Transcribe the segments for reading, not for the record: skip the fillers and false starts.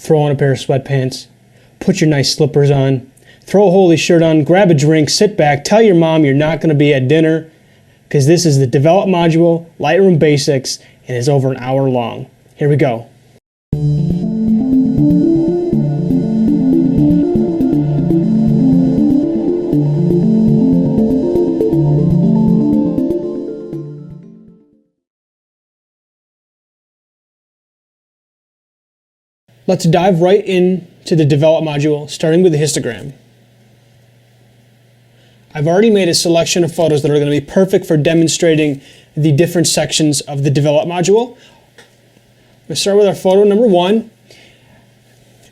throw on a pair of sweatpants, put your nice slippers on, throw a holy shirt on, grab a drink, sit back, tell your mom you're not going to be at dinner, because this is the Develop module, Lightroom Basics, and it's over an hour long. Here we go. Let's dive right into the Develop module, starting with the histogram. I've already made a selection of photos that are going to be perfect for demonstrating the different sections of the Develop module. We'll start with our photo number 1,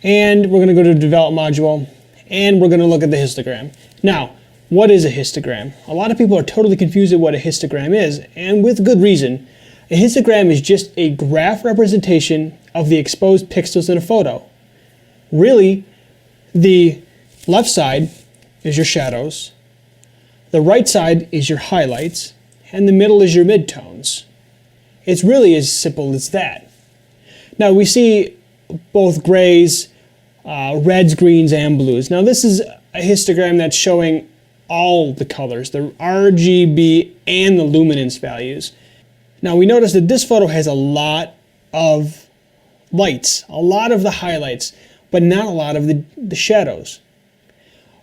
and we're going to go to the Develop module, and we're going to look at the histogram. Now, what is a histogram? A lot of people are totally confused at what a histogram is, and with good reason. A histogram is just a graph representation of the exposed pixels in a photo. Really, the left side is your shadows, the right side is your highlights, and the middle is your midtones. It's really as simple as that. Now we see both grays, reds, greens, and blues. Now this is a histogram that's showing all the colors, the RGB and the luminance values. Now we notice that this photo has a lot of lights, a lot of the highlights, but not a lot of the shadows.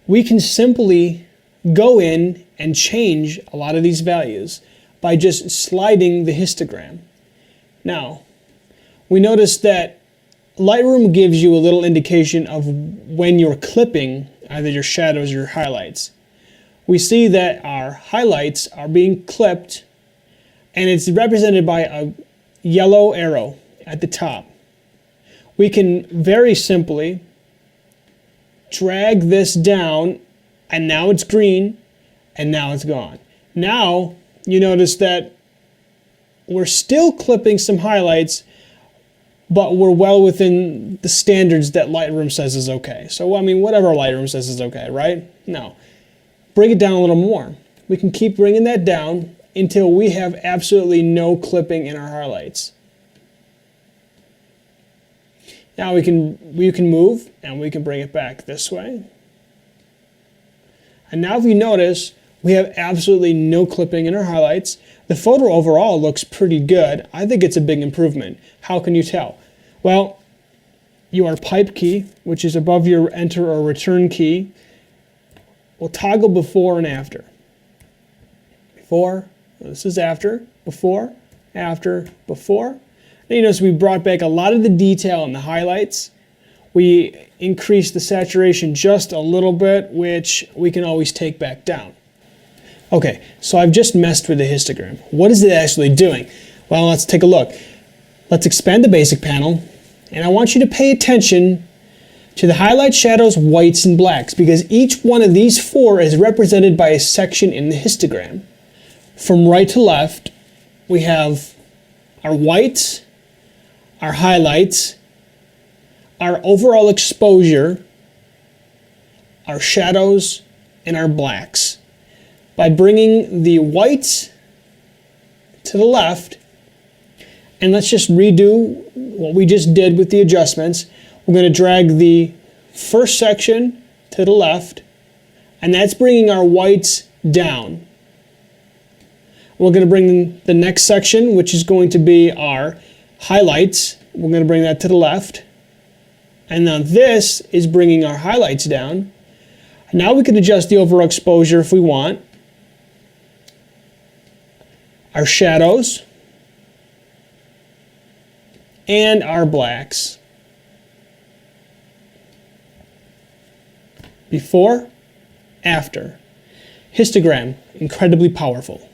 We can simply go in and change a lot of these values by just sliding the histogram. Now, we notice that Lightroom gives you a little indication of when you're clipping either your shadows or your highlights. We see that our highlights are being clipped, and it's represented by a yellow arrow at the top. We can very simply drag this down, and now it's green, and now it's gone. Now you notice that we're still clipping some highlights, but we're well within the standards that Lightroom says is okay. So I mean, whatever Lightroom says is okay, right? No. Bring it down a little more. We can keep bringing that down until we have absolutely no clipping in our highlights. Now we can move and we can bring it back this way. And now if you notice, we have absolutely no clipping in our highlights. The photo overall looks pretty good. I think it's a big improvement. How can you tell? Well, your pipe key, which is above your enter or return key, will toggle before and after. Before, this is after, before, after, before. Now you notice we brought back a lot of the detail in the highlights. We increased the saturation just a little bit, which we can always take back down. Okay, so I've just messed with the histogram. What is it actually doing? Well, let's take a look. Let's expand the basic panel, and I want you to pay attention to the highlights, shadows, whites, and blacks, because each one of these 4 is represented by a section in the histogram. From right to left, we have our whites, our highlights, our overall exposure, our shadows, and our blacks. By bringing the whites to the left, and let's just redo what we just did with the adjustments. We're going to drag the first section to the left, and that's bringing our whites down. We're going to bring the next section, which is going to be our highlights. We're going to bring that to the left. And now this is bringing our highlights down. Now we can adjust the overall exposure if we want. Our shadows. And our blacks. Before, after. Histogram, incredibly powerful.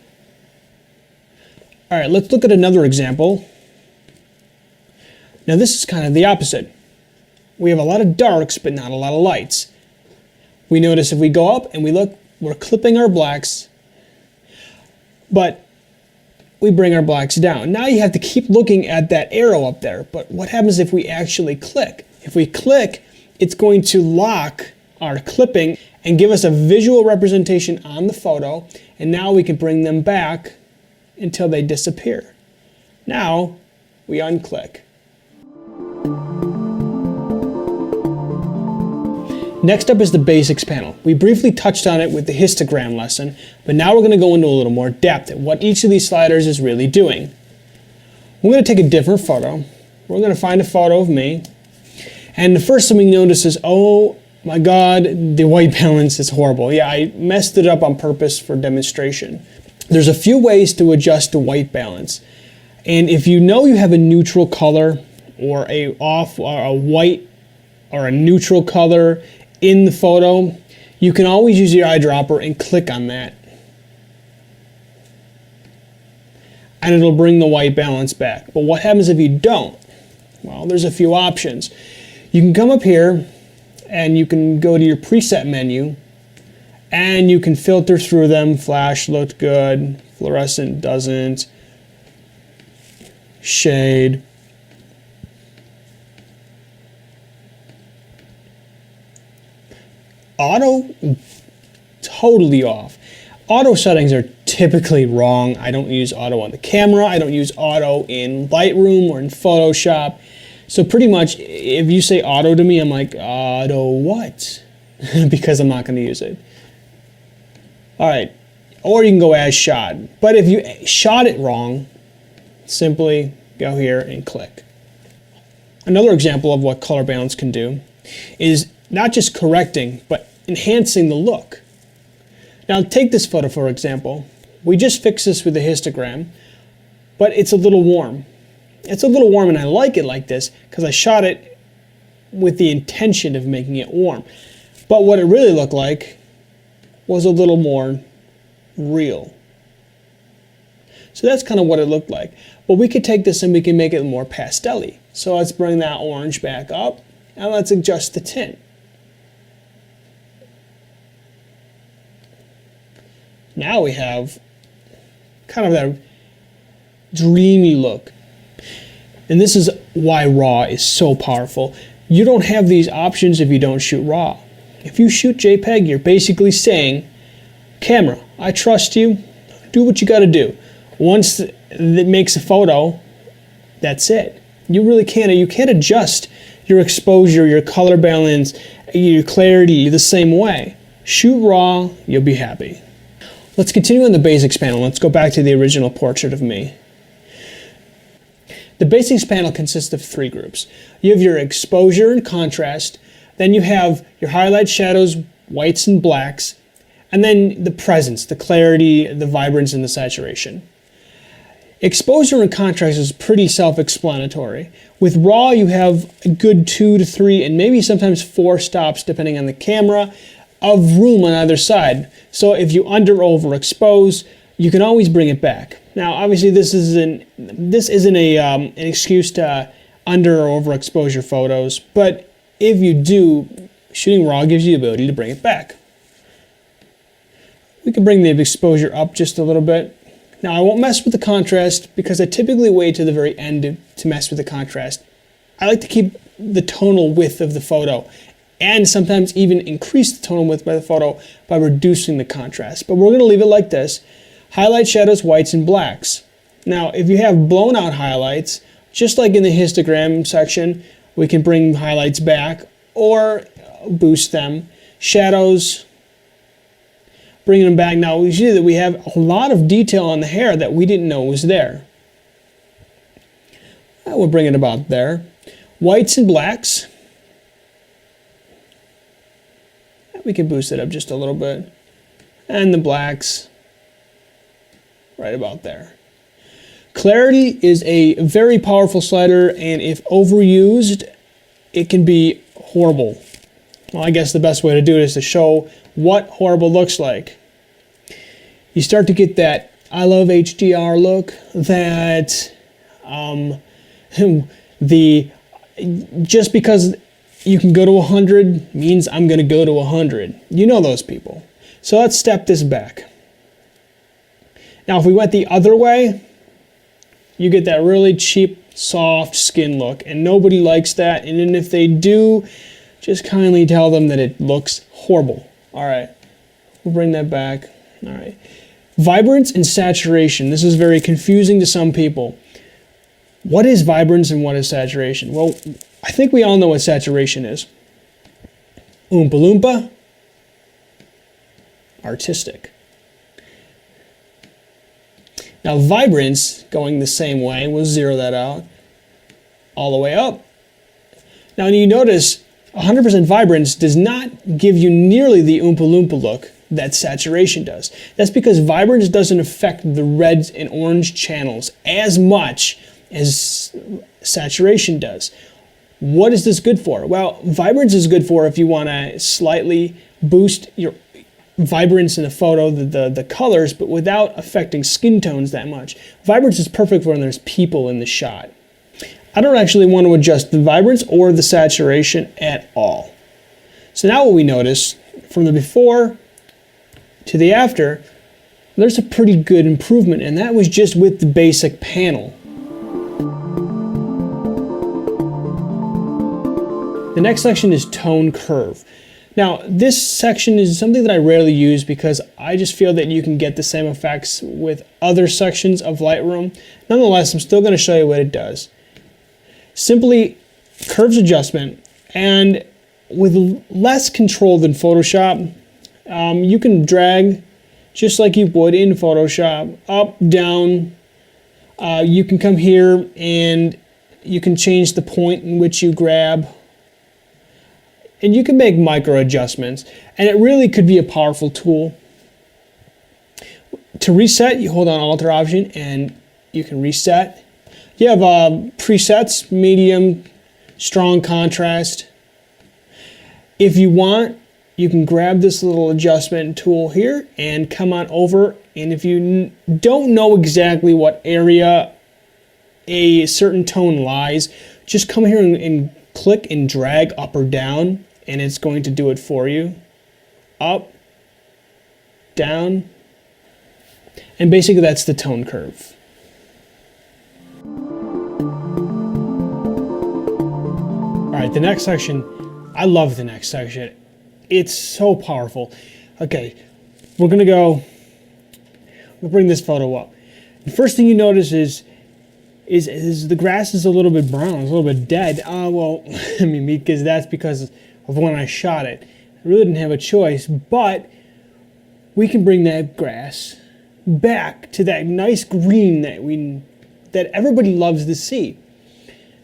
All right, let's look at another example. Now this is kind of the opposite. We have a lot of darks, but not a lot of lights. We notice if we go up and we look, we're clipping our blacks, but we bring our blacks down. Now you have to keep looking at that arrow up there, but what happens if we actually click? If we click, it's going to lock our clipping and give us a visual representation on the photo, and now we can bring them back until they disappear. Now we unclick. Next up is the basics panel. We briefly touched on it with the histogram lesson, but now we're going to go into a little more depth at what each of these sliders is really doing. We're going to take a different photo. We're going to find a photo of me. And the first thing we notice is, oh my God, the white balance is horrible. Yeah, I messed it up on purpose for demonstration. There's a few ways to adjust the white balance. And if you know you have a neutral color or a white or a neutral color in the photo, you can always use your eyedropper and click on that. And it'll bring the white balance back. But what happens if you don't? Well, there's a few options. You can come up here and you can go to your preset menu and you can filter through them. Flash looked good, fluorescent doesn't, shade. Auto, totally off. Auto settings are typically wrong. I don't use auto on the camera. I don't use auto in Lightroom or in Photoshop. So pretty much, if you say auto to me, I'm like, auto what? Because I'm not going to use it. All right. Or you can go as shot. But if you shot it wrong, simply go here and click. Another example of what color balance can do is not just correcting, but enhancing the look. Now take this photo for example. We just fixed this with the histogram, but it's a little warm. It's a little warm and I like it like this because I shot it with the intention of making it warm. But what it really looked like was a little more real. So that's kind of what it looked like. But we could take this and we can make it more pastel-y. So let's bring that orange back up and let's adjust the tint. Now we have kind of that dreamy look. And this is why RAW is so powerful. You don't have these options if you don't shoot RAW. If you shoot JPEG, you're basically saying, camera, I trust you, do what you gotta do. Once it makes a photo, that's it. You really can't adjust your exposure, your color balance, your clarity the same way. Shoot RAW, you'll be happy. Let's continue on the basics panel. Let's go back to the original portrait of me. The basics panel consists of three groups. You have your exposure and contrast, then you have your highlights, shadows, whites and blacks, and then the presence, the clarity, the vibrance, and the saturation. Exposure and contrast is pretty self-explanatory. With RAW, you have a good 2 to 3 and maybe sometimes 4 stops, depending on the camera, of room on either side. So if you under or overexpose, you can always bring it back. Now, obviously, this isn't an excuse to under or overexpose your photos, but if you do, shooting RAW gives you the ability to bring it back. We can bring the exposure up just a little bit. Now, I won't mess with the contrast because I typically wait to the very end to mess with the contrast. I like to keep the tonal width of the photo and sometimes even increase the tonal width by the photo by reducing the contrast. But we're going to leave it like this. Highlight, shadows, whites, and blacks. Now, if you have blown out highlights, just like in the histogram section, we can bring highlights back or boost them. Shadows, bringing them back. Now, we see that we have a lot of detail on the hair that we didn't know was there. We'll bring it about there. Whites and blacks. We can boost it up just a little bit. And the blacks, right about there. Clarity is a very powerful slider, and if overused, it can be horrible. Well, I guess the best way to do it is to show what horrible looks like. You start to get that I love HDR look, that just because you can go to 100 means I'm going to go to 100. You know those people. So let's step this back. Now, if we went the other way, you get that really cheap, soft skin look, and nobody likes that. And then if they do, just kindly tell them that it looks horrible. All right, we'll bring that back. All right. Vibrance and saturation. This is very confusing to some people. What is vibrance and what is saturation? Well, I think we all know what saturation is. Oompa Loompa, artistic. Now vibrance, going the same way, we'll zero that out, all the way up. Now you notice 100% vibrance does not give you nearly the Oompa Loompa look that saturation does. That's because vibrance doesn't affect the reds and orange channels as much as saturation does. What is this good for? Well, vibrance is good for if you want to slightly boost your vibrance in a photo, the colors, but without affecting skin tones that much. Vibrance is perfect for when there's people in the shot. I don't actually want to adjust the vibrance or the saturation at all. So now what we notice, from the before to the after, there's a pretty good improvement, and that was just with the basic panel. The next section is tone curve. Now, this section is something that I rarely use because I just feel that you can get the same effects with other sections of Lightroom. Nonetheless, I'm still going to show you what it does. Simply curves adjustment, and with less control than Photoshop, you can drag just like you would in Photoshop, up, down. You can come here and you can change the point in which you grab. And you can make micro adjustments, and it really could be a powerful tool. To reset, you hold on Alt or Option and you can reset. You have presets, medium, strong contrast. If you want, you can grab this little adjustment tool here and come on over, and if you don't know exactly what area a certain tone lies, just come here and click and drag up or down, and it's going to do it for you. Up, down, and basically that's the tone curve. All right, the next section, I love the next section. It's so powerful. Okay, we'll bring this photo up. The first thing you notice is the grass is a little bit brown, it's a little bit dead. Well, I mean, because that's because of when I shot it. I really didn't have a choice, but we can bring that grass back to that nice green that everybody loves to see.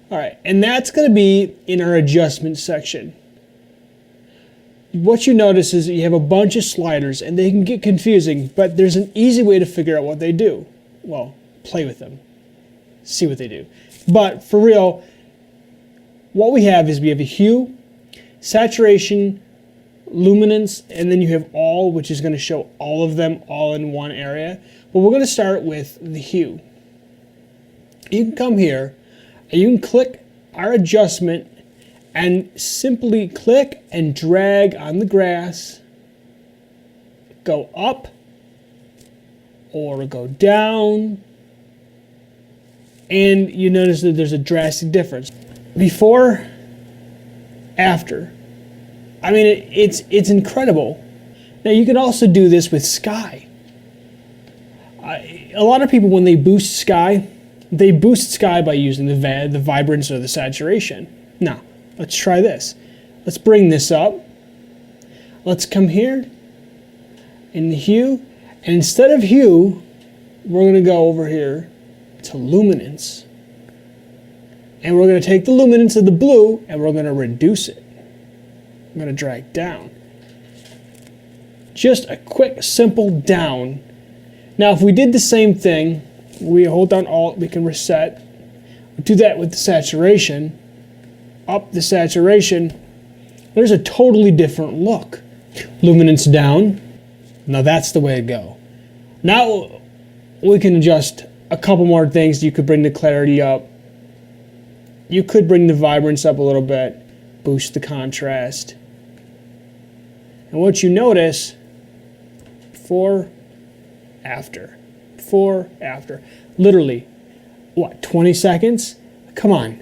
All right, and that's going to be in our adjustment section. What you notice is that you have a bunch of sliders, and they can get confusing, but there's an easy way to figure out what they do. Well, play with them, see what they do. But for real, what we have is we have a hue, saturation, luminance, and then you have all, which is going to show all of them all in one area. But we're going to start with the hue. You can come here and you can click our adjustment and simply click and drag on the grass, go up or go down, and you notice that there's a drastic difference. Before, after. I mean, it's incredible. Now you can also do this with sky. A lot of people, when they boost sky by using the vibrance or the saturation. Now, let's try this. Let's bring this up. Let's come here in the hue, and instead of hue, we're going to go over here to luminance. And we're going to take the luminance of the blue and we're going to reduce it. I'm going to drag down. Just a quick, simple down. Now, if we did the same thing, we hold down Alt, we can reset. We do that with the saturation. Up the saturation. There's a totally different look. Luminance down. Now that's the way to go. Now we can adjust a couple more things. You could bring the clarity up. You could bring the vibrance up a little bit. Boost the contrast. And what you notice, before, after. Before, after. Literally, what, 20 seconds? Come on.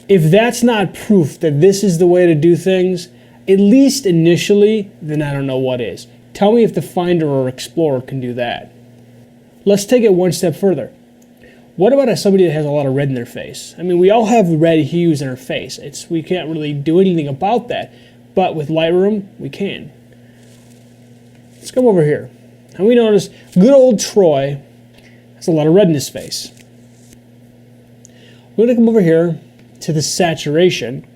If that's not proof that this is the way to do things, at least initially, then I don't know what is. Tell me if the Finder or Explorer can do that. Let's take it one step further. What about somebody that has a lot of red in their face? I mean, we all have red hues in our face. We can't really do anything about that. but with Lightroom, we can. Let's come over here. And we notice good old Troy has a lot of red in his face. We're going to come over here to the saturation.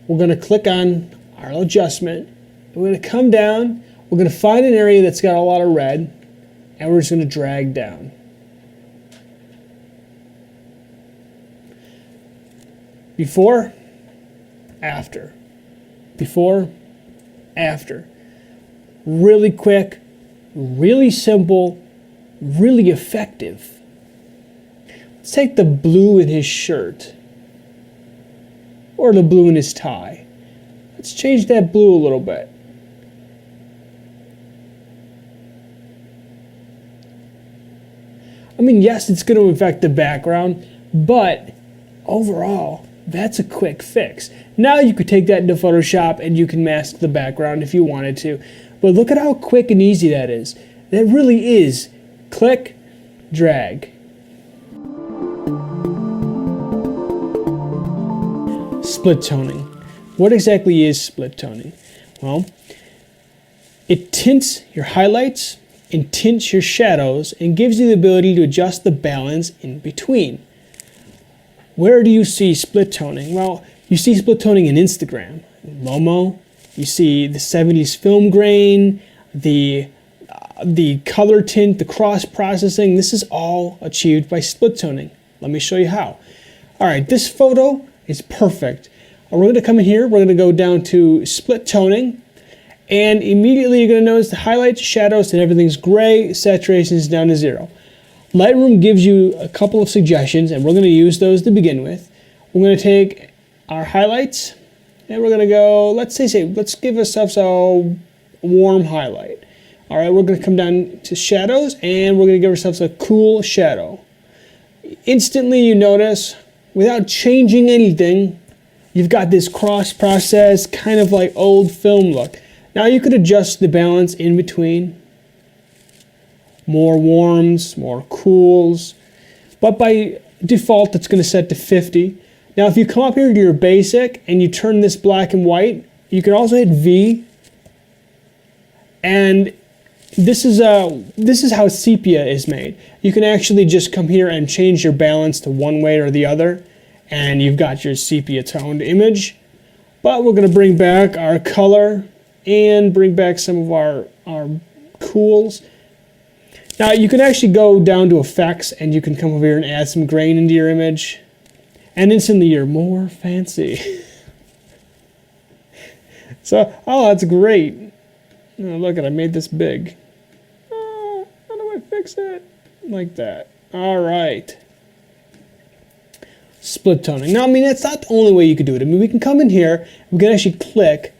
We're going to click on our adjustment. We're going to come down. We're going to find an area that's got a lot of red, and we're just going to drag down. Before, after. Before, after. Really quick, really simple, really effective. Let's take the blue in his shirt, or the blue in his tie. Let's change that blue a little bit. I mean, yes, it's going to affect the background, but overall, that's a quick fix. Now you could take that into Photoshop and you can mask the background if you wanted to. But look at how quick and easy that is. That really is click, drag. Split toning. What exactly is split toning? Well, it tints your highlights and tints your shadows and gives you the ability to adjust the balance in between. Where do you see split toning? Well, you see split toning in Instagram, Lomo. You see the 70s film grain, the color tint, the cross processing. This is all achieved by split toning. Let me show you how. All right, this photo is perfect. We're going to come in here. We're going to go down to split toning. And immediately you're going to notice the highlights, shadows, and everything's gray. Saturation is down to 0. Lightroom gives you a couple of suggestions, and we're going to use those to begin with. We're going to take our highlights, and we're going to go, let's give ourselves a warm highlight. All right, we're going to come down to shadows, and we're going to give ourselves a cool shadow. Instantly, you notice, without changing anything, you've got this cross-process, kind of like old film look. Now you could adjust the balance in between. More warms, more cools. But by default, it's going to set to 50. Now if you come up here to your basic and you turn this black and white, you can also hit V. And this is how sepia is made. You can actually just come here and change your balance to one way or the other, and you've got your sepia toned image. But we're going to bring back our color and bring back some of our cools. Now you can actually go down to effects and you can come over here and add some grain into your image, and instantly you're more fancy. So, oh, that's great. Oh, look at, I made this big. How do I fix it? Like that. All right. Split toning. Now, I mean, that's not the only way you could do it. I mean, we can come in here, we can actually click,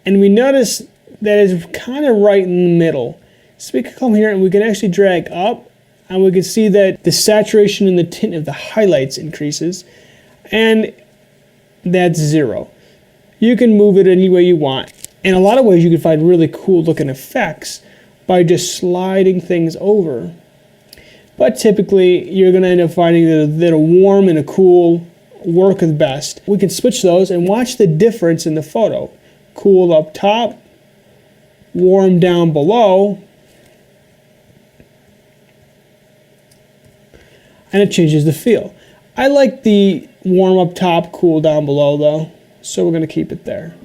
and we notice that it's kind of right in the middle. So we can come here and we can actually drag up, and we can see that the saturation and the tint of the highlights increases, and that's 0. You can move it any way you want. In a lot of ways, you can find really cool looking effects by just sliding things over. But typically, you're going to end up finding that a warm and a cool work the best. We can switch those and watch the difference in the photo. Cool up top, warm down below, and it changes the feel. I like the warm up top, cool down below though, so we're going to keep it there.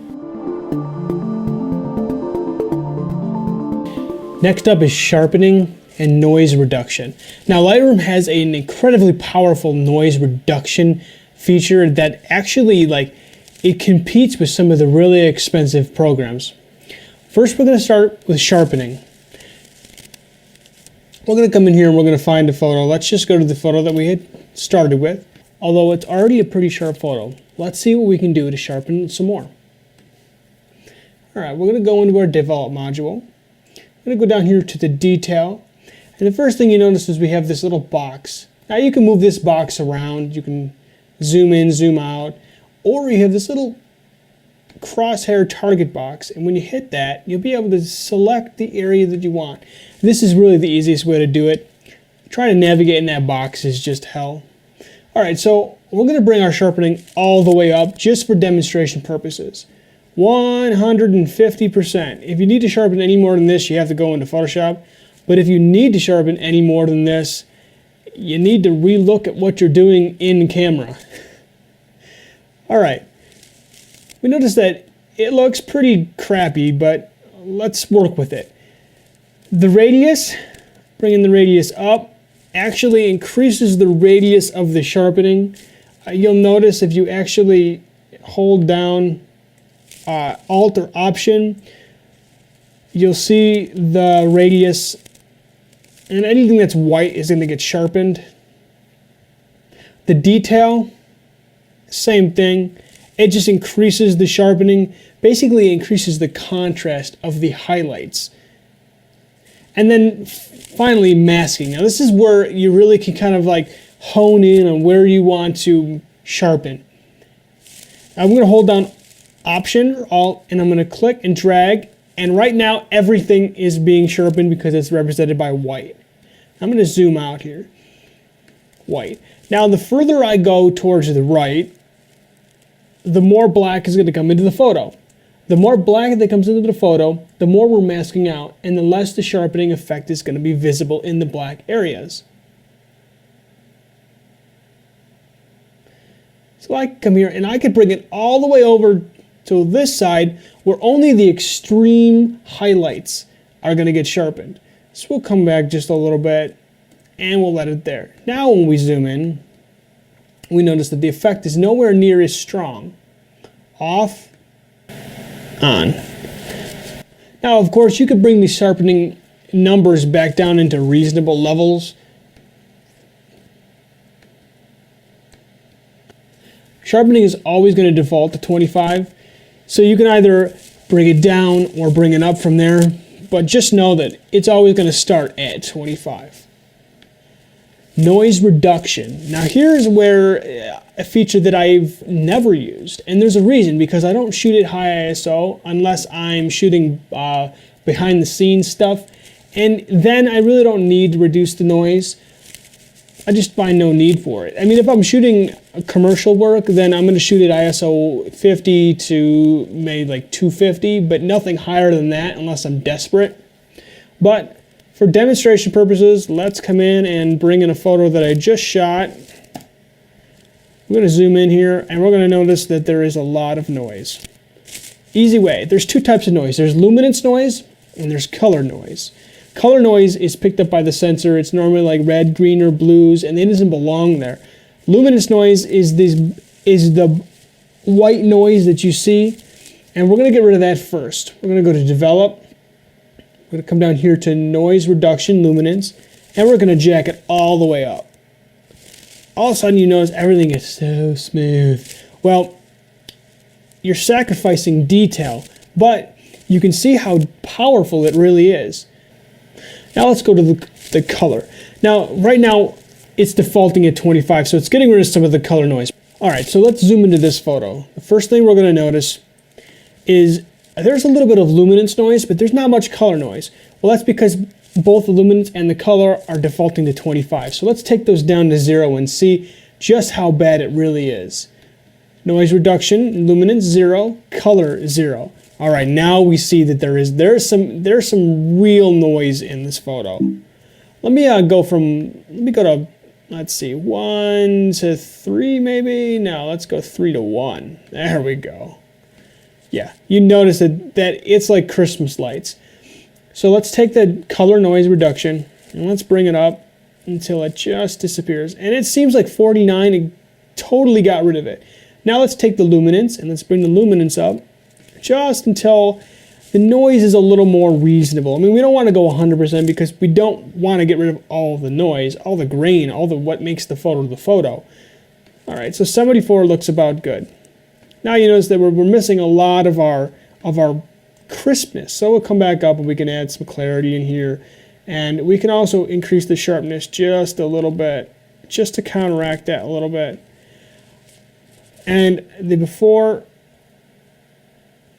Next up is sharpening and noise reduction. Now Lightroom has an incredibly powerful noise reduction feature that actually it competes with some of the really expensive programs. First, we're going to start with sharpening. We're going to come in here and we're going to find a photo. Let's just go to the photo that we had started with. Although it's already a pretty sharp photo, let's see what we can do to sharpen it some more. All right, we're going to go into our develop module. I'm going to go down here to the detail. And the first thing you notice is we have this little box. Now you can move this box around. You can zoom in, zoom out. Or you have this little crosshair target box, and when you hit that, you'll be able to select the area that you want. This is really the easiest way to do it. Trying to navigate in that box is just hell. All right, so we're going to bring our sharpening all the way up just for demonstration purposes. 150%. If you need to sharpen any more than this, you have to go into Photoshop. But if you need to sharpen any more than this, you need to relook at what you're doing in camera. All right. We notice that it looks pretty crappy, but let's work with it. The radius, bringing the radius up, actually increases the radius of the sharpening. You'll notice if you actually hold down Alt or Option, you'll see the radius, and anything that's white is going to get sharpened. The detail, same thing. It just increases the sharpening, basically increases the contrast of the highlights. And then finally, masking. Now this is where you really can kind of like hone in on where you want to sharpen. I'm going to hold down Option or Alt, and I'm going to click and drag, and right now everything is being sharpened because it's represented by white. I'm going to zoom out here. White. Now the further I go towards the right, the more black is going to come into the photo. The more black that comes into the photo, the more we're masking out, and the less the sharpening effect is going to be visible in the black areas. So I can come here and I could bring it all the way over to this side where only the extreme highlights are going to get sharpened. So we'll come back just a little bit and we'll let it there. Now when we zoom in, we notice that the effect is nowhere near as strong. Off, on. Now of course you could bring the sharpening numbers back down into reasonable levels. Sharpening is always going to default to 25, so you can either bring it down or bring it up from there, but just know that it's always going to start at 25. Noise reduction. Now here's where a feature that I've never used, and there's a reason, because I don't shoot at high ISO unless I'm shooting behind the scenes stuff, and then I really don't need to reduce the noise. I just find no need for it. I mean, if I'm shooting commercial work, then I'm going to shoot at ISO 50 to maybe like 250, but nothing higher than that unless I'm desperate. But for demonstration purposes, let's come in and bring in a photo that I just shot. We're going to zoom in here, and we're going to notice that there is a lot of noise. Easy way. There's two types of noise. There's luminance noise, and there's color noise. Color noise is picked up by the sensor. It's normally like red, green, or blues, and it doesn't belong there. Luminance noise is the white noise that you see, and we're going to get rid of that first. We're going to go to Develop. We're going to come down here to Noise Reduction, Luminance, and we're going to jack it all the way up. All of a sudden you notice everything is so smooth. Well, you're sacrificing detail, but you can see how powerful it really is. Now let's go to the color. Now, right now, it's defaulting at 25, so it's getting rid of some of the color noise. All right, so let's zoom into this photo. The first thing we're going to notice is there's a little bit of luminance noise, but there's not much color noise. Well, that's because both the luminance and the color are defaulting to 25. So let's take those down to 0 and see just how bad it really is. Noise reduction, luminance 0, color 0. All right, now we see that there's some real noise in this photo. Let me go to, let's see, 1 to 3 maybe. No, let's go 3 to 1. There we go. Yeah, you notice that it's like Christmas lights. So let's take the color noise reduction and let's bring it up until it just disappears. And it seems like 49 it totally got rid of it. Now let's take the luminance and let's bring the luminance up just until the noise is a little more reasonable. I mean, we don't want to go 100% because we don't want to get rid of all of the noise, all the grain, what makes the photo. All right, so 74 looks about good. Now you notice that we're missing a lot of our crispness. So we'll come back up and we can add some clarity in here. And we can also increase the sharpness just a little bit, just to counteract that a little bit. And the before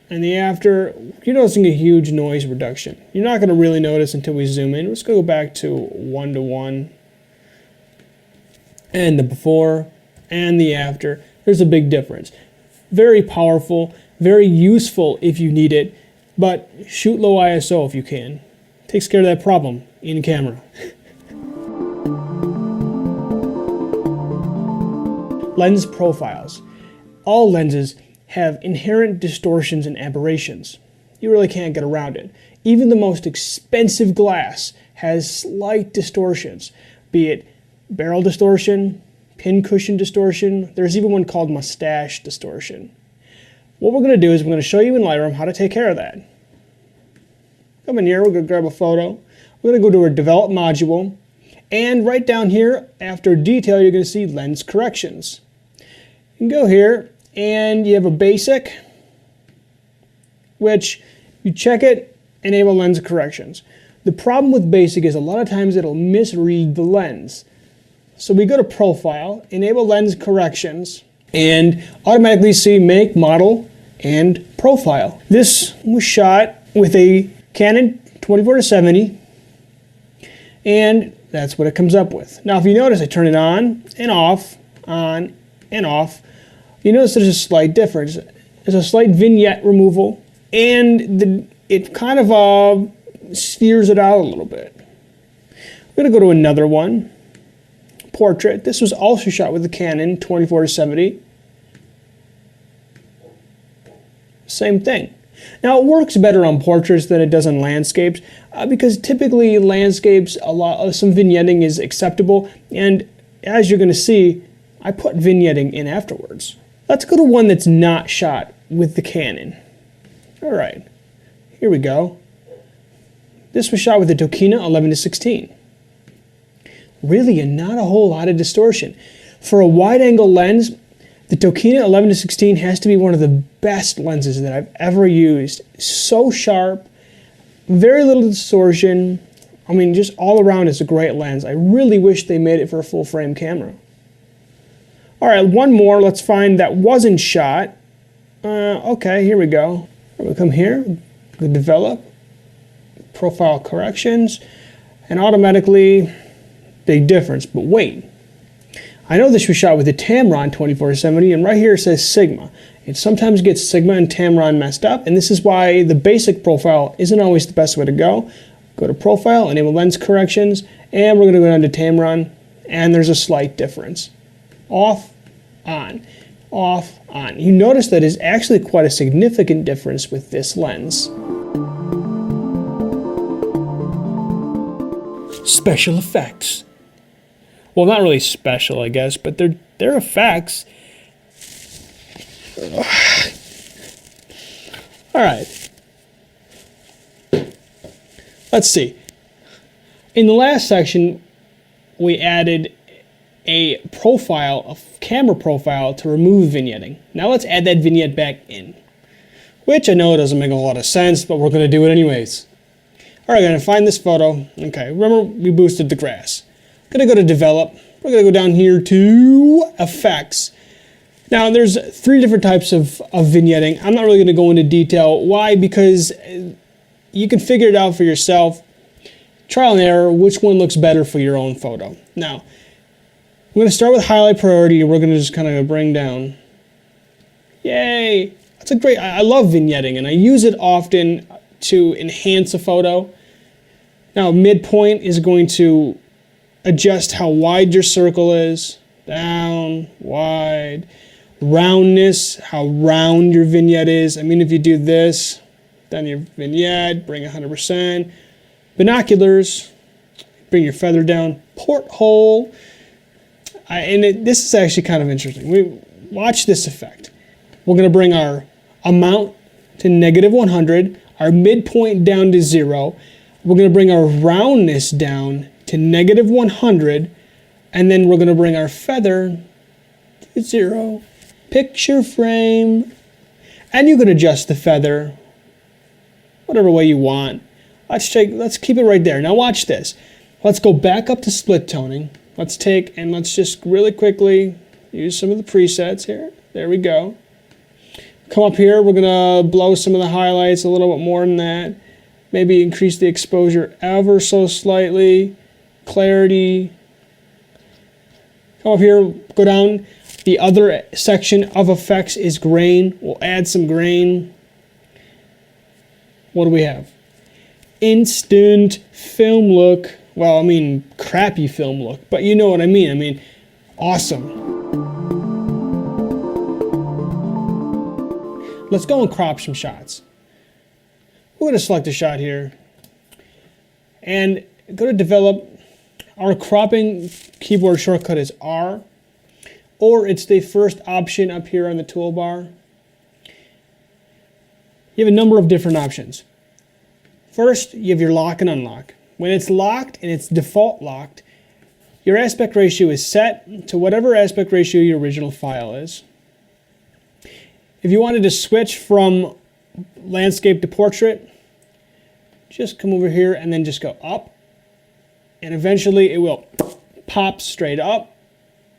and the after, you're noticing a huge noise reduction. You're not going to really notice until we zoom in. Let's go back to 1 to 1. And the before and the after, there's a big difference. Very powerful. very useful if you need it, but shoot low ISO if you can. Takes care of that problem in camera. Lens profiles. All lenses have inherent distortions and aberrations. You really can't get around it. Even the most expensive glass has slight distortions, be it barrel distortion, pincushion distortion. There's even one called mustache distortion. What we're going to do is we're going to show you in Lightroom how to take care of that. Come in here, we're going to grab a photo. We're going to go to our Develop module, and right down here, after Detail, you're going to see Lens Corrections. You can go here, and you have a Basic, which you check it, enable Lens Corrections. The problem with Basic is a lot of times it'll misread the lens. So we go to Profile, enable Lens Corrections, and automatically see Make, Model, and Profile. This was shot with a Canon 24-70, and that's what it comes up with. Now if you notice, I turn it on and off, on and off. You notice there's a slight difference. There's a slight vignette removal, and it kind of spheres it out a little bit. I'm going to go to another one. Portrait. This was also shot with the Canon 24-70. Same thing. Now it works better on portraits than it does on landscapes because typically landscapes, some vignetting is acceptable, and as you're going to see, I put vignetting in afterwards. Let's go to one that's not shot with the Canon. All right, here we go. This was shot with the Tokina 11-16. Really, not a whole lot of distortion. For a wide-angle lens, the Tokina 11-16 has to be one of the best lenses that I've ever used. So sharp, very little distortion. I mean, just all around it's a great lens. I really wish they made it for a full-frame camera. All right, one more. Let's find that wasn't shot. Okay, here we go. We'll come here, we'll develop, profile corrections, and automatically, big difference. But wait, I know this was shot with the Tamron 24-70, and right here it says Sigma. It sometimes gets Sigma and Tamron messed up, and this is why the basic profile isn't always the best way to go. Go to Profile, enable Lens Corrections, and we're going to go down to Tamron, and there's a slight difference. Off, on, off, on. You notice that is actually quite a significant difference with this lens. Special effects. Well, not really special, I guess, but they're effects. All right. Let's see. In the last section, we added a profile, a camera profile, to remove vignetting. Now let's add that vignette back in, which I know it doesn't make a lot of sense, but we're going to do it anyways. All right, I'm going to find this photo. Okay, remember we boosted the grass. I'm going to go to Develop. We're going to go down here to Effects. Now there's 3 different types of vignetting. I'm not really going to go into detail. Why? Because you can figure it out for yourself. Trial and error, which one looks better for your own photo. Now, we're going to start with highlight priority, and we're going to just kind of bring down. Yay! That's a great, I love vignetting, and I use it often to enhance a photo. Now, midpoint is going to adjust how wide your circle is. Down, wide. Roundness, how round your vignette is. I mean, if you do this, then your vignette, bring 100%. Binoculars, bring your feather down. Porthole. This is actually kind of interesting. Watch this effect. We're going to bring our amount to -100, our midpoint down to 0. We're going to bring our roundness down to -100, and then we're going to bring our feather to 0. Picture frame. And you can adjust the feather whatever way you want. Let's keep it right there. Now watch this. Let's go back up to split toning. Let's just really quickly use some of the presets here. There we go. Come up here, we're gonna blow some of the highlights a little bit more than that. Maybe increase the exposure ever so slightly. Clarity. Come up here, go down. The other section of effects is grain. We'll add some grain. What do we have? Instant film look. Well, I mean, crappy film look, but you know what I mean. I mean, awesome. Let's go and crop some shots. We're going to select a shot here and go to develop. Our cropping keyboard shortcut is R, or it's the first option up here on the toolbar. You have a number of different options. First, you have your lock and unlock. When it's locked and it's default locked, your aspect ratio is set to whatever aspect ratio your original file is. If you wanted to switch from landscape to portrait, just come over here and then just go up, and eventually it will pop straight up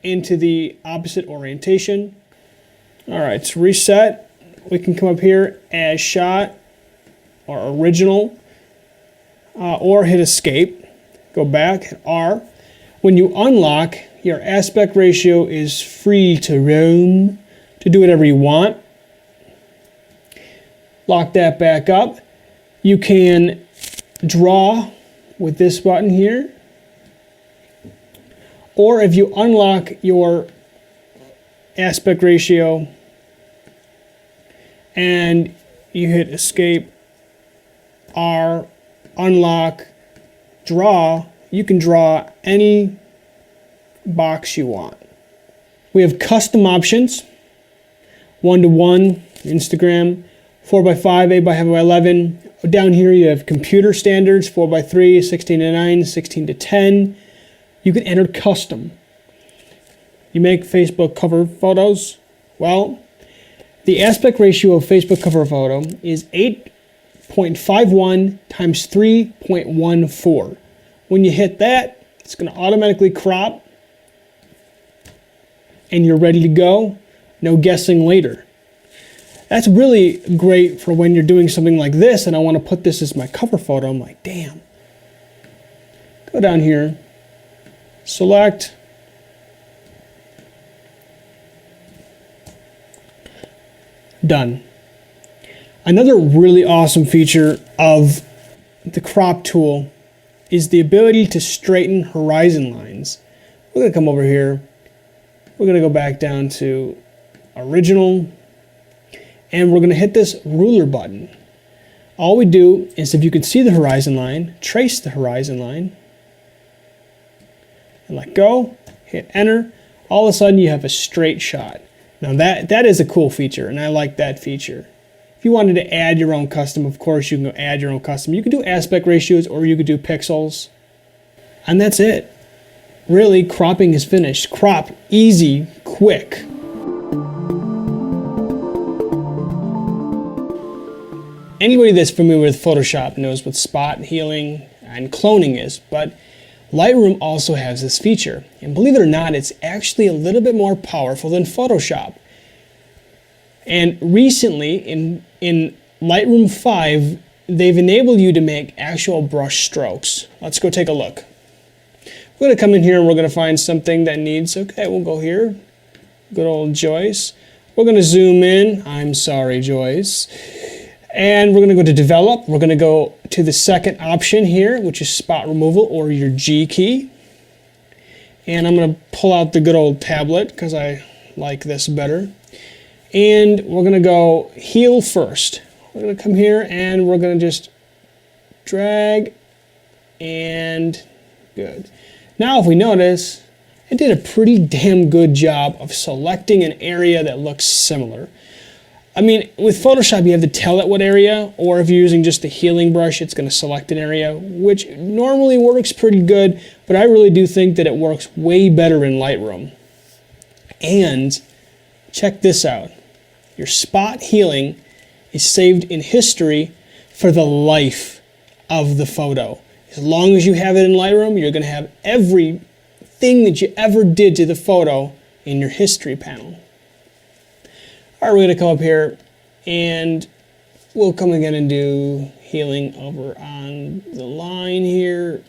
into the opposite orientation. All right, to reset, we can come up here as shot or original, or hit escape, go back, hit R. When you unlock, your aspect ratio is free to roam, to do whatever you want. Lock that back up. You can draw with this button here, or if you unlock your aspect ratio and you hit escape, R, unlock, draw, you can draw any box you want. We have custom options, 1:1, Instagram, 4:5, 8:11. Down here you have computer standards, 4:3, 16:9, 16:10. You can enter custom. You make Facebook cover photos. Well, the aspect ratio of Facebook cover photo is 8.51 times 3.14. When you hit that, it's going to automatically crop and you're ready to go. No guessing later. That's really great for when you're doing something like this and I want to put this as my cover photo. I'm like, damn. Go down here, select, done. Another really awesome feature of the crop tool is the ability to straighten horizon lines. We're going to come over here. We're going to go back down to original. And we're going to hit this ruler button. All we do is, if you can see the horizon line, trace the horizon line, and let go, hit enter. All of a sudden you have a straight shot. Now that is a cool feature, and I like that feature. If you wanted to add your own custom, of course you can go add your own custom. You could do aspect ratios, or you could do pixels. And that's it. Really, cropping is finished. Crop, easy, quick. Anybody that's familiar with Photoshop knows what spot healing and cloning is, but Lightroom also has this feature. And believe it or not, it's actually a little bit more powerful than Photoshop. And recently, in Lightroom 5, they've enabled you to make actual brush strokes. Let's go take a look. We're going to come in here and we're going to find something that needs, okay, we'll go here. Good old Joyce. We're going to zoom in. I'm sorry, Joyce. And we're going to go to develop. We're going to go to the second option here, which is spot removal, or your G key. And I'm going to pull out the good old tablet because I like this better. And we're going to go heal first. We're going to come here and we're going to just drag, and good. Now if we notice, it did a pretty damn good job of selecting an area that looks similar. I mean, with Photoshop, you have to tell it what area, or if you're using just the healing brush, it's going to select an area, which normally works pretty good, but I really do think that it works way better in Lightroom. And check this out. Your spot healing is saved in history for the life of the photo. As long as you have it in Lightroom, you're going to have everything that you ever did to the photo in your history panel. All right, we're going to come up here and we'll come again and do healing over on the line here.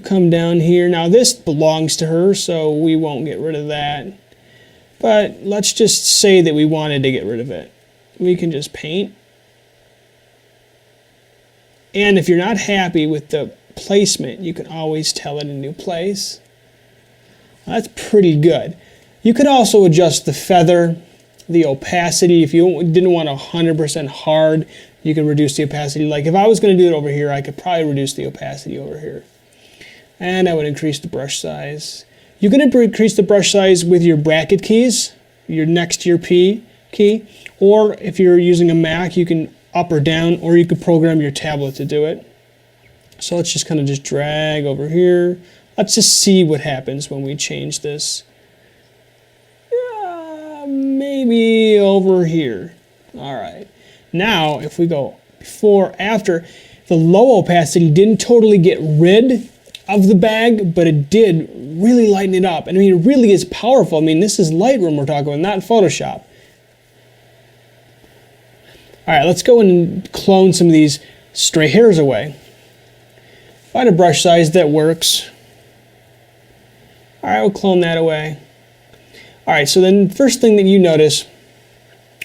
We'll come down here. Now this belongs to her, so we won't get rid of that. But let's just say that we wanted to get rid of it. We can just paint. And if you're not happy with the placement, you can always tell it a new place. That's pretty good. You could also adjust the feather, the opacity. If you didn't want 100% hard, you can reduce the opacity. Like if I was going to do it over here, I could probably reduce the opacity over here. And I would increase the brush size. You can increase the brush size with your bracket keys, your next to your P key, or if you're using a Mac, you can up or down, or you could program your tablet to do it. So let's just kind of just drag over here. Let's just see what happens when we change this. Maybe over here. All right. Now, if we go before, after, the low opacity didn't totally get rid of the bag, but it did really lighten it up. And I mean, it really is powerful. I mean, this is Lightroom we're talking about, not Photoshop. All right, let's go and clone some of these stray hairs away. Find a brush size that works. All right, we'll clone that away. All right, so then first thing that you notice,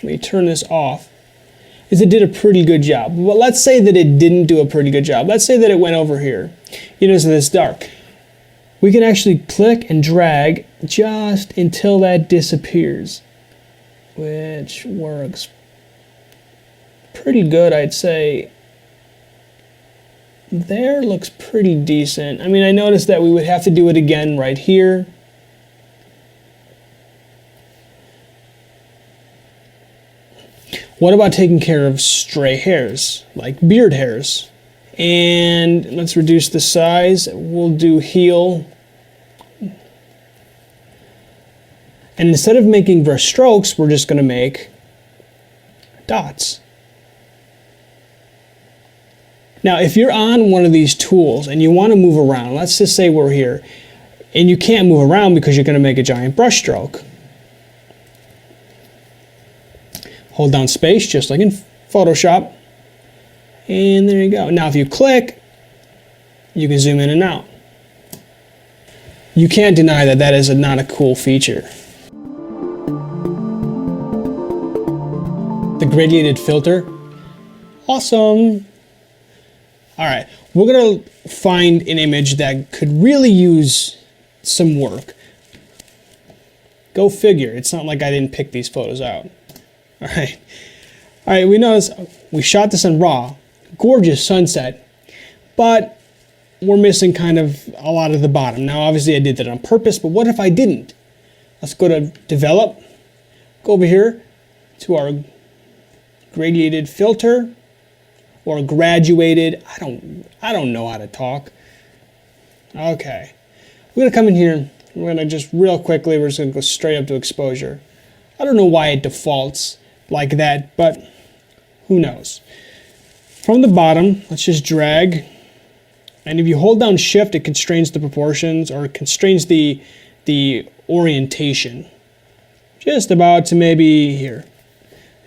when you turn this off, is it did a pretty good job. But let's say that it didn't do a pretty good job. Let's say that it went over here. You notice that it's dark. We can actually click and drag just until that disappears, which works pretty good, I'd say. There looks pretty decent. I mean, I noticed that we would have to do it again right here. What about taking care of stray hairs, like beard hairs? And let's reduce the size. We'll do heel. And instead of making brush strokes, we're just going to make dots. Now, if you're on one of these tools and you want to move around, let's just say we're here, and you can't move around because you're going to make a giant brush stroke. Hold down space, just like in Photoshop, and there you go. Now, if you click, you can zoom in and out. You can't deny that that is not a cool feature. The Gradiated Filter, awesome. All right, we're gonna find an image that could really use some work. Go figure, it's not like I didn't pick these photos out. All right, we notice we shot this in RAW, gorgeous sunset, but we're missing kind of a lot of the bottom. Now, obviously I did that on purpose, but what if I didn't? Let's go to Develop, go over here to our Gradiated Filter, or graduated, I don't know how to talk. Okay, we're gonna come in here, we're gonna just real quickly, we're just gonna go straight up to exposure. I don't know why it defaults like that, but who knows. From the bottom, let's just drag, and if you hold down shift, it constrains the proportions, or it constrains the orientation. Just about to maybe here.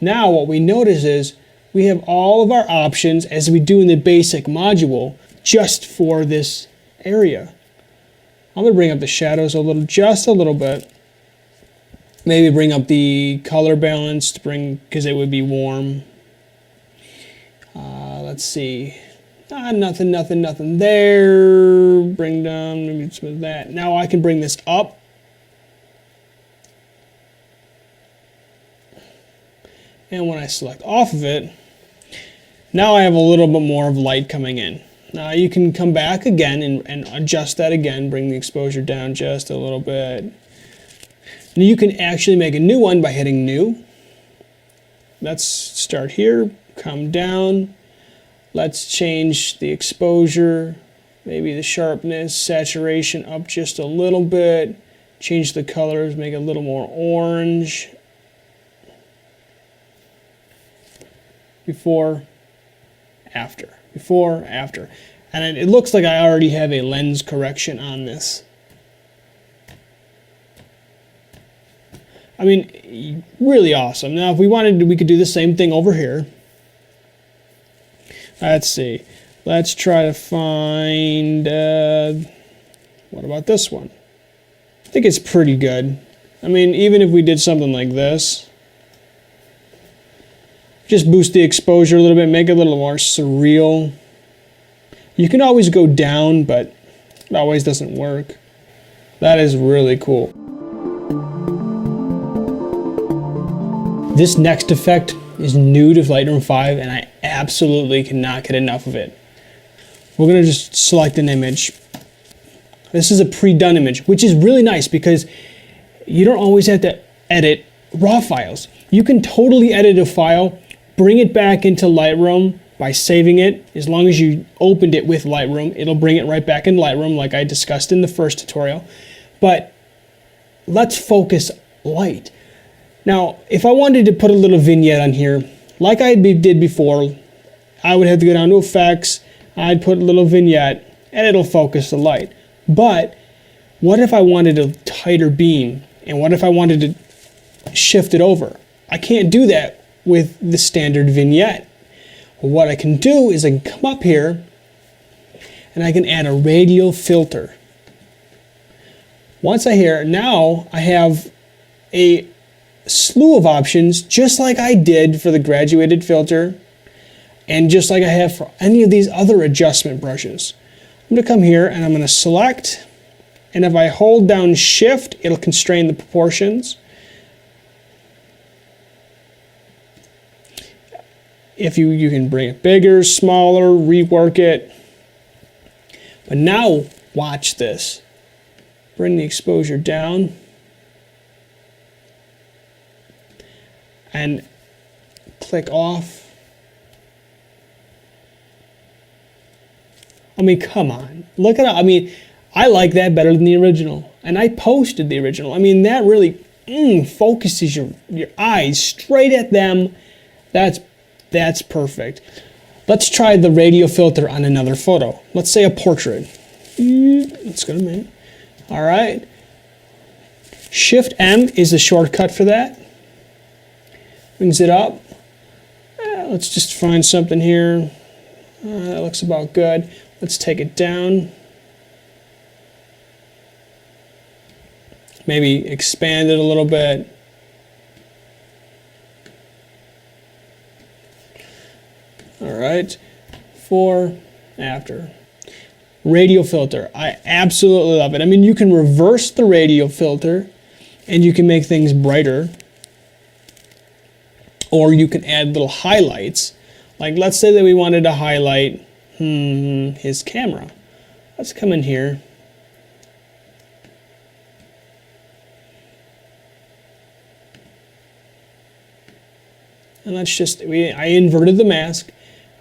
Now what we notice is we have all of our options as we do in the basic module just for this area. I'm going to bring up the shadows just a little bit. Maybe bring up the color balance to because it would be warm. Let's see. Nothing there. Bring down maybe some of that. Now I can bring this up. And when I select off of it, now I have a little bit more of light coming in. Now you can come back again and adjust that again, bring the exposure down just a little bit. And you can actually make a new one by hitting New. Let's start here, come down. Let's change the exposure, maybe the sharpness, saturation up just a little bit. Change the colors, make it a little more orange. Before, after, before, after. And it looks like I already have a lens correction on this. I mean, really awesome. Now, if we wanted to, we could do the same thing over here. Let's see. Let's try to find, What about this one? I think it's pretty good. I mean, even if we did something like this, just boost the exposure a little bit, make it a little more surreal. You can always go down, but it always doesn't work. That is really cool. This next effect is new to Lightroom 5, and I absolutely cannot get enough of it. We're gonna just select an image. This is a pre-done image, which is really nice because you don't always have to edit raw files. You can totally edit a file, bring it back into Lightroom by saving it. As long as you opened it with Lightroom, it'll bring it right back in Lightroom like I discussed in the first tutorial. But let's focus light. Now, if I wanted to put a little vignette on here, like I did before, I would have to go down to effects, I'd put a little vignette, and it'll focus the light. But what if I wanted a tighter beam? And what if I wanted to shift it over? I can't do that with the standard vignette. What I can do is I can come up here and I can add a radial filter. Once now I have a slew of options, just like I did for the Gradiated Filter and just like I have for any of these other adjustment brushes. I'm going to come here and I'm going to select, and if I hold down shift, it'll constrain the proportions. If you can bring it bigger, smaller, rework it. But now watch this. Bring the exposure down. And click off. I mean, come on. Look at it. I mean, I like that better than the original. And I posted the original. I mean, that really focuses your eyes straight at them. That's perfect. Let's try the radial filter on another photo. Let's say a portrait. Let's go to me. All right. Shift M is the shortcut for that. Brings it up. Let's just find something here. That looks about good. Let's take it down. Maybe expand it a little bit. All right, before, after. Radial filter, I absolutely love it. I mean, you can reverse the radial filter and you can make things brighter, or you can add little highlights. Like let's say that we wanted to highlight his camera. Let's come in here. And let's just, I inverted the mask.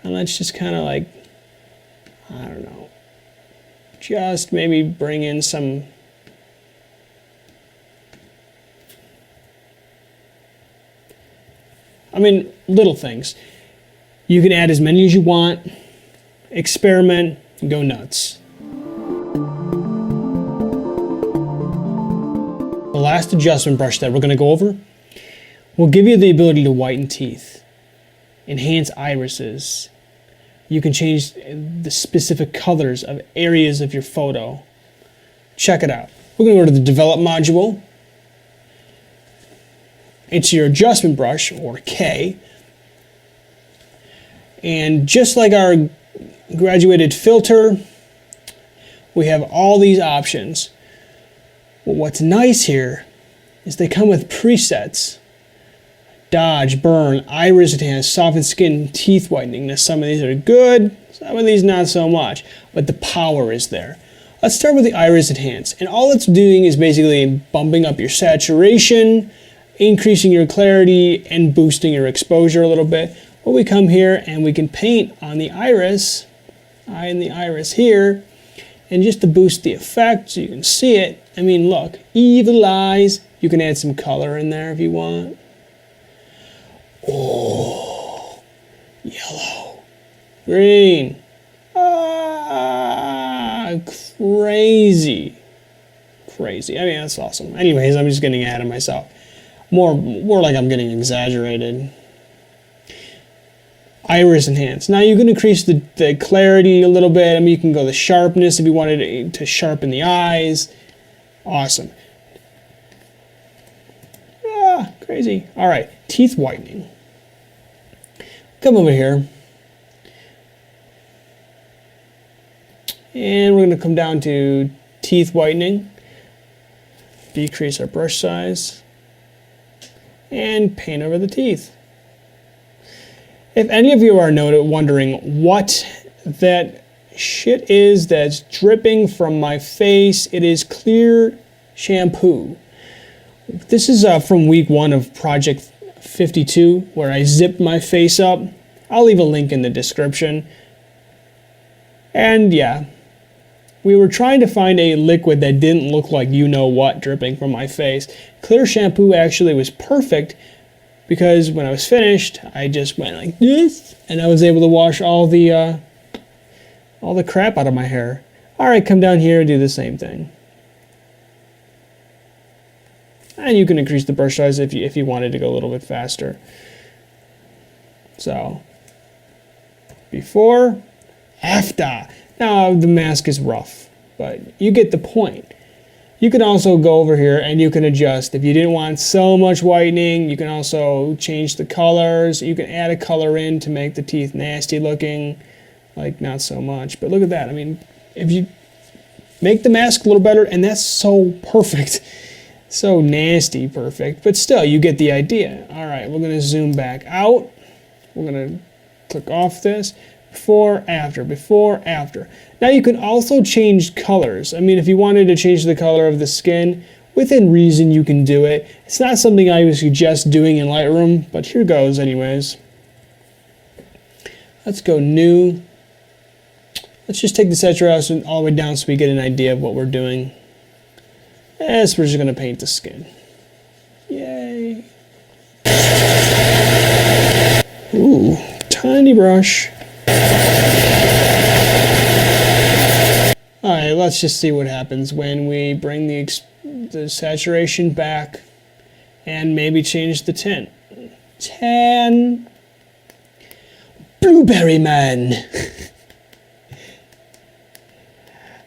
And let's just kind of like, I don't know, just maybe bring in some, I mean, little things. You can add as many as you want, experiment, go nuts. The last adjustment brush that we're going to go over will give you the ability to whiten teeth, enhance irises. You can change the specific colors of areas of your photo. Check it out. We're going to go to the Develop module. It's your adjustment brush, or K. And just like our Gradiated Filter, we have all these options. But what's nice here is they come with presets. Dodge, burn, iris enhance, soften skin, teeth whitening. Now some of these are good, some of these not so much, but the power is there. Let's start with the iris enhance, and all it's doing is basically bumping up your saturation, increasing your clarity, and boosting your exposure a little bit. Well, we come here and we can paint on the iris, eye and the iris here, and just to boost the effect so you can see it. I mean, look, evil eyes. You can add some color in there if you want. Oh, yellow, green, crazy. I mean, that's awesome. Anyways, I'm just getting ahead of myself. More like I'm getting exaggerated. Iris enhance. Now you can increase the clarity a little bit. I mean, you can go the sharpness if you wanted to sharpen the eyes. Awesome. Ah, crazy. All right, teeth whitening. Come over here. And we're going to come down to teeth whitening. Decrease our brush size. And paint over the teeth. If any of you are wondering what that shit is that's dripping from my face, it is clear shampoo. This is from week 1 of Project 52, where I zipped my face up. I'll leave a link in the description. And yeah, we were trying to find a liquid that didn't look like you-know-what dripping from my face. Clear shampoo actually was perfect, because when I was finished, I just went like this, and I was able to wash all the crap out of my hair. All right, come down here and do the same thing. And you can increase the brush size if you wanted to go a little bit faster. So, before, after. Now, the mask is rough, but you get the point. You can also go over here and you can adjust. If you didn't want so much whitening, you can also change the colors. You can add a color in to make the teeth nasty looking, like not so much. But look at that. I mean, if you make the mask a little better, and that's so perfect. So nasty perfect, but still you get the idea. All right, we're gonna zoom back out. We're gonna click off this. Before, after, before, after. Now you can also change colors. I mean, if you wanted to change the color of the skin, within reason you can do it. It's not something I would suggest doing in Lightroom, but here goes anyways. Let's go new. Let's just take the saturation all the way down so we get an idea of what we're doing. Yes, we're just gonna paint the skin. Yay. Ooh, tiny brush. Alright, let's just see what happens when we bring the saturation back and maybe change the tint. Tan. Blueberry Man.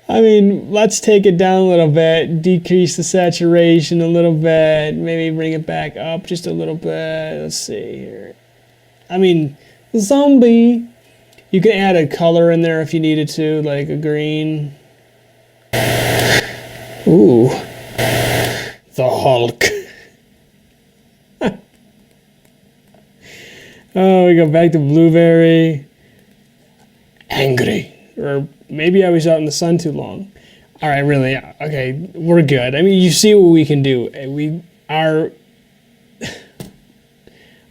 I mean, let's take it down a little bit, decrease the saturation a little bit, maybe bring it back up just a little bit. Let's see here. I mean, zombie. You can add a color in there if you needed to, like a green. Ooh. The Hulk. Oh, we go back to blueberry. Angry. Or maybe I was out in the sun too long. All right, really, okay, we're good. I mean, you see what we can do. We are...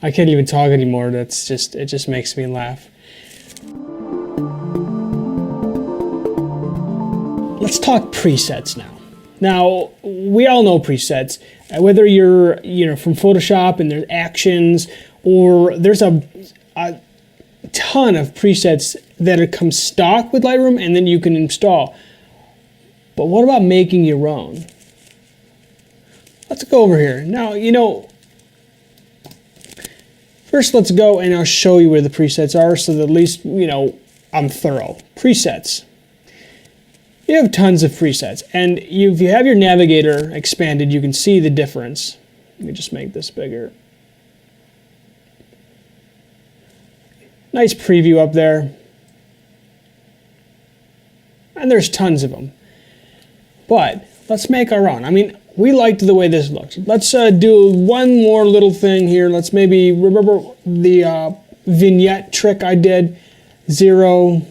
I can't even talk anymore. It just makes me laugh. Let's talk presets now. Now, we all know presets. Whether you're from Photoshop and there's actions, or there's a ton of presets that come stock with Lightroom and then you can install. But what about making your own? Let's go over here. Now, first let's go and I'll show you where the presets are so that at least, I'm thorough. Presets. You have tons of presets, and if you have your navigator expanded, you can see the difference. Let me just make this bigger. Nice preview up there. And there's tons of them. But let's make our own. I mean, we liked the way this looks. Let's do one more little thing here. Let's maybe remember the vignette trick I did. 0,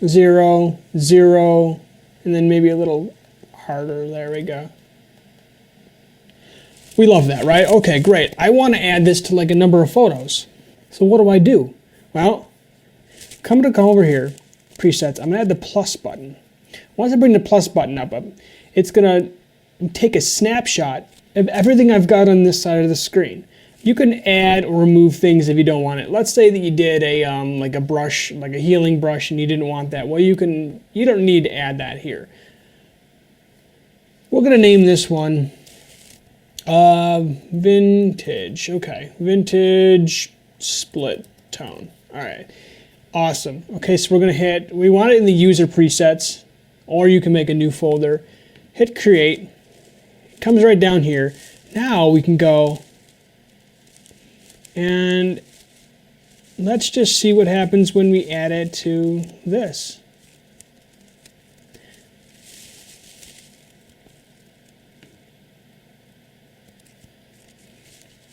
0, 0. And then maybe a little harder. There we go. We love that, right? Okay, great. I want to add this to like a number of photos. So what do? Well, come over here, presets. I'm going to add the plus button. Once I bring the plus button up, it's going to take a snapshot of everything I've got on this side of the screen. You can add or remove things if you don't want it. Let's say that you did like a brush, like a healing brush, and you didn't want that. Well, you don't need to add that here. We're gonna name this one vintage. Okay, vintage split tone. All right, awesome. Okay, so we're gonna hit, we want it in the user presets, or you can make a new folder. Hit create, it comes right down here. Now we can go and let's just see what happens when we add it to this.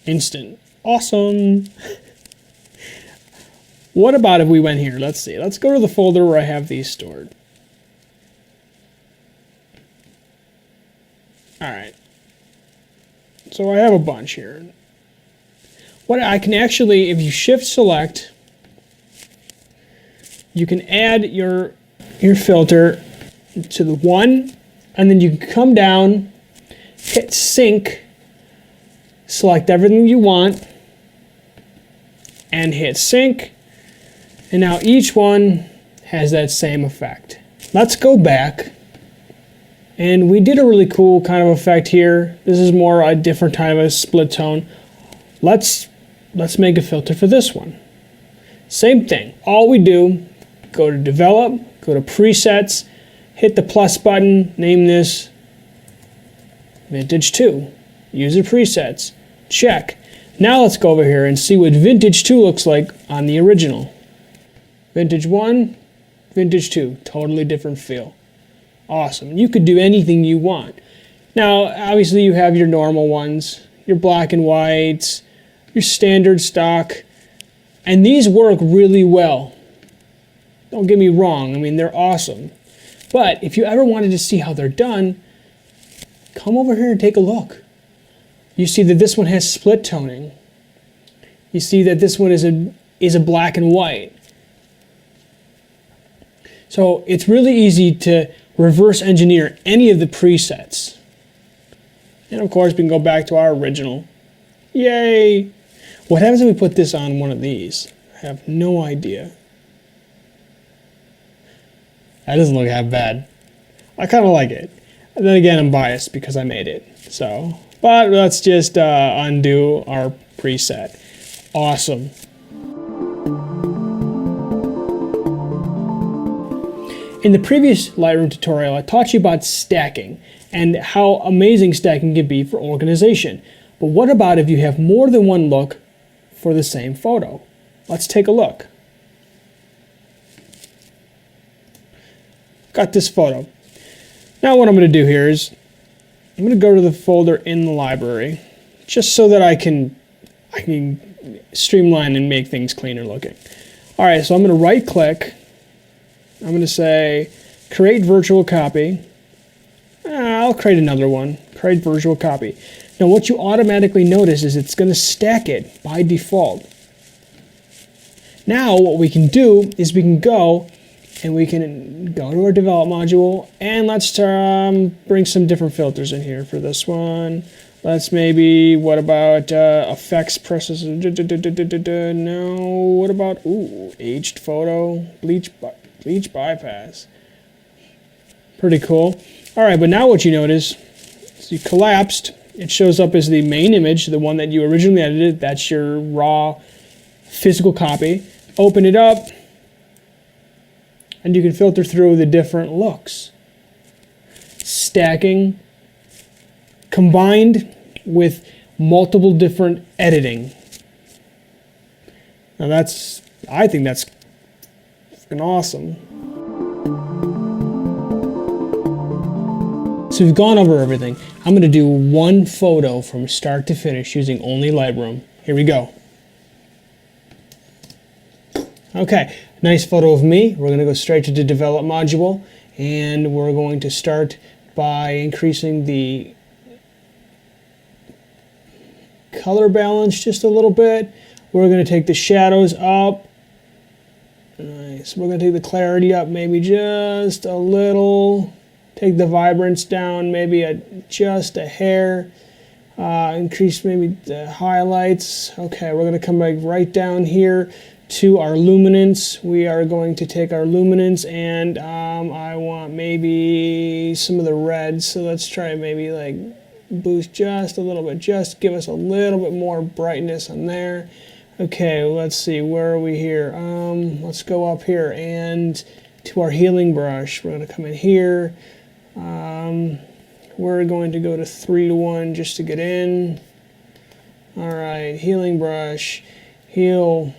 Instant. Awesome. What about if we went here? Let's see. Let's go to the folder where I have these stored. All right. So I have a bunch here. What I can actually, if you shift select, you can add your filter to the one, and then you can come down, hit sync, select everything you want, and hit sync. And now each one has that same effect. Let's go back. And we did a really cool kind of effect here. This is more a different kind of a split tone. Let's make a filter for this one. Same thing. All we do, go to develop, go to presets, hit the plus button, name this Vintage 2. User presets. Check. Now let's go over here and see what Vintage 2 looks like on the original. Vintage 1, Vintage 2, totally different feel. Awesome. You could do anything you want. Now, obviously you have your normal ones, your black and whites, your standard stock, and these work really well. Don't get me wrong, I mean, they're awesome. But if you ever wanted to see how they're done, come over here and take a look. You see that this one has split toning. You see that this one is a black and white. So it's really easy to reverse engineer any of the presets. And of course we can go back to our original. Yay! What happens if we put this on one of these? I have no idea. That doesn't look that bad. I kind of like it. And then again, I'm biased because I made it. So, but let's just undo our preset. Awesome. In the previous Lightroom tutorial, I taught you about stacking and how amazing stacking can be for organization. But what about if you have more than one look for the same photo? Let's take a look. Got this photo. Now what I'm going to do here is I'm going to go to the folder in the library just so that I can streamline and make things cleaner looking. All right, so I'm going to right click. I'm going to say create virtual copy. I'll create another one. Create virtual copy. Now what you automatically notice is it's going to stack it by default. Now what we can do is we can go and we can go to our develop module and let's bring some different filters in here for this one. Let's maybe, what about effects process? No, what about, aged photo, bleach bypass. Pretty cool. All right, but now what you notice is you collapsed. It shows up as the main image, the one that you originally edited. That's your raw physical copy. Open it up, and you can filter through the different looks. Stacking combined with multiple different editing. Now I think that's freaking awesome. So we've gone over everything. I'm going to do one photo from start to finish using only Lightroom. Here we go. Okay, nice photo of me. We're going to go straight to the develop module and we're going to start by increasing the color balance just a little bit. We're going to take the shadows up. Nice. We're going to take the clarity up maybe just a little. Take the vibrance down maybe just a hair. Increase maybe the highlights. Okay, we're going to come back right down here to our luminance. We are going to take our luminance and I want maybe some of the reds. So let's try maybe like boost just a little bit. Just give us a little bit more brightness on there. Okay, let's see, where are we here? Let's go up here and to our healing brush. We're going to come in here. We're going to go to 3:1 just to get in. All right, healing brush, heal,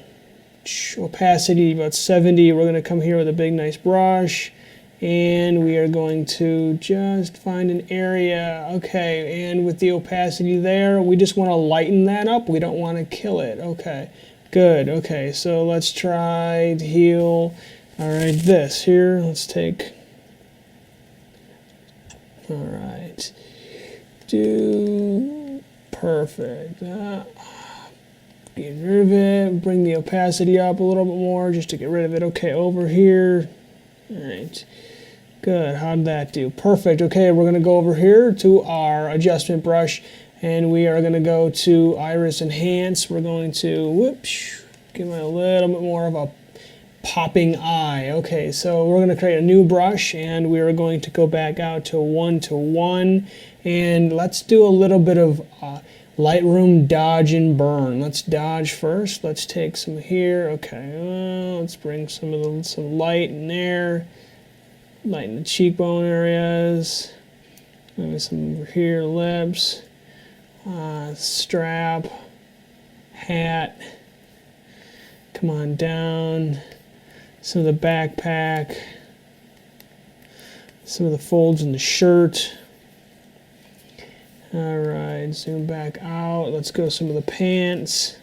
opacity about 70. We're going to come here with a big nice brush. And we are going to just find an area. Okay, and with the opacity there, we just want to lighten that up. We don't want to kill it. Okay, good. Okay, so let's try to heal. All right, this here, let's take. All right, do perfect. Get rid of it. Bring the opacity up a little bit more just to get rid of it. Okay, over here. All right. Good, how'd that do? Perfect. Okay, we're going to go over here to our adjustment brush and we are going to go to Iris Enhance. We're going to, whoops, give it a little bit more of a popping eye. Okay, so we're going to create a new brush and we are going to go back out to 1:1 and let's do a little bit of Lightroom dodge and burn. Let's dodge first. Let's take some here. Okay, let's bring some light in there. Lighten the cheekbone areas. Maybe some over here, lips, strap, hat. Come on down. Some of the backpack. Some of the folds in the shirt. All right, zoom back out. Let's go some of the pants.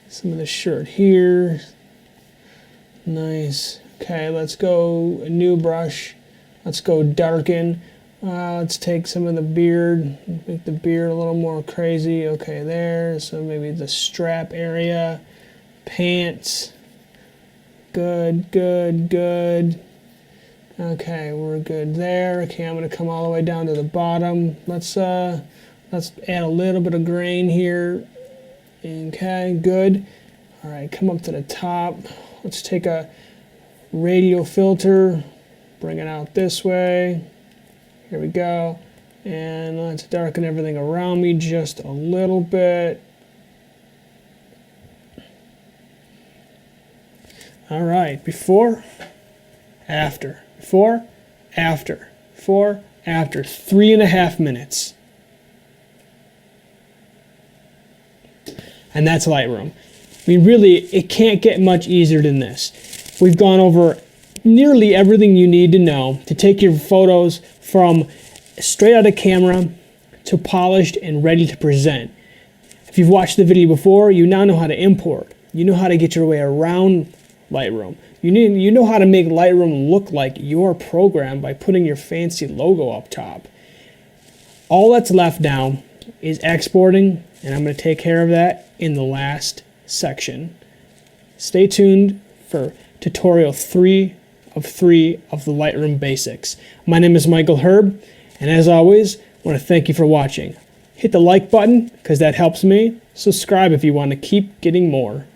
Some of the shirt here. Nice. Okay, let's go a new brush. Let's go darken. Let's take some of the beard, make the beard a little more crazy. Okay, there. So maybe the strap area, pants. Good, good, good. Okay, we're good there. Okay, I'm gonna come all the way down to the bottom. Let's add a little bit of grain here. Okay, good. All right, come up to the top. Let's take a Radial Filter, bring it out this way. Here we go. And let's darken everything around me just a little bit. All right, before, after, before, after, before, after, 3.5 minutes. And that's Lightroom. I mean, really, it can't get much easier than this. We've gone over nearly everything you need to know to take your photos from straight out of camera to polished and ready to present. If you've watched the video before, you now know how to import. You know how to get your way around Lightroom. You know how to make Lightroom look like your program by putting your fancy logo up top. All that's left now is exporting, and I'm going to take care of that in the last section. Stay tuned for tutorial 3 of 3 of the Lightroom basics. My name is Michael Herb, and as always, I want to thank you for watching. Hit the like button because that helps me. Subscribe if you want to keep getting more.